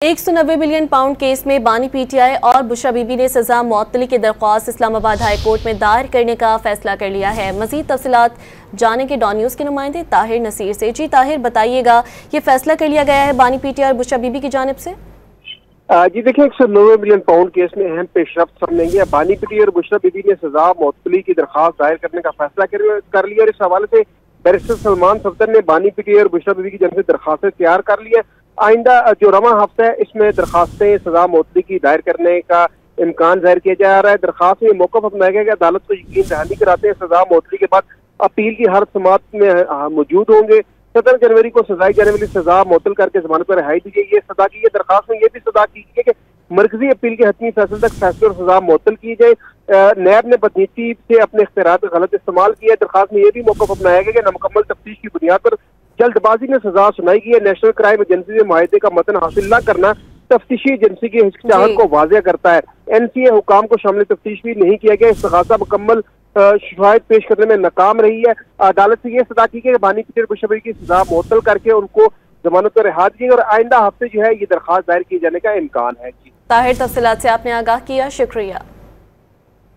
190 billion pound case में बानी PTI और बुशरा बीबी ने सजा मुअत्तली की दरख्वास्त इस्लामाबाद हाई कोर्ट में दायर करने का फैसला कर लिया है। मजीद तफसीलात जानेंगे डॉन न्यूज़ के नुमाइंदे ताहिर नसीर से। जी ताहिर, बताइएगा ये फैसला कर लिया गया है बानी पीटीआई और बुशरा बीबी की जानिब से। जी देखिए, 190 बिलियन पाउंड केस में अहम पेशरफ्त सामने आई है। बानी पीटीआई और बुशरा बीबी ने सजा मुअत्तली की दरख्वास्त दायर करने का फैसला कर लिया और इस हवाले से बैरिस्टर सलमान सफदर ने बानी पीटीआई और बुशरा बीबी की जानिब से दरख्वास्तें तैयार कर ली है। आइंदा जो रवा हफ्ता है इसमें दरखास्तें सजा मुअत्तली की दायर करने का इम्कान जाहिर किया जा रहा है। दरखास्त में मौका अपनाया गया कि अदालत को यकीन दहानी कराते हैं सजा मुअत्तली के बाद अपील की हर समात में मौजूद होंगे। 17 जनवरी को सजाई जाने वाली सजा मुअत्तल करके जमानत पर रिहाई दी गई। ये सजा की दरखास्त में यह भी सजा की गई है कि मरकजी अपील के हतमी फैसले तक फैसले और सजा मुअत्तल की जाए। नैब ने बदनीति से अपने इख्तियारात का गलत इस्तेमाल किया। दरखास्त में यह भी मौका अपनाया गया कि नामुकम्मल तफ्तीश की बुनियाद पर जल्दबाजी में सजा सुनाई गई है। नेशनल क्राइम एजेंसी से मुआहदे का मतन हासिल न करना तफ्तीशी एजेंसी की हिचकिचाहट को वाज़ेह करता है। एनसीए हुकाम को शामिल तफ्तीश भी नहीं किया गया। इस्तग़ासा मुकम्मल शिकायत पेश करने में नाकाम रही है। अदालत से यह सजा की कि बानी पीटीआई बुशरा बीबी की सजा मुअत्तल करके उनको जमानत पर रिहा दी और आइंदा हफ्ते जो है ये दरखास्त दायर किए जाने का इम्कान है। ताहिर, तफसीलात से आपने आगाह किया, शुक्रिया।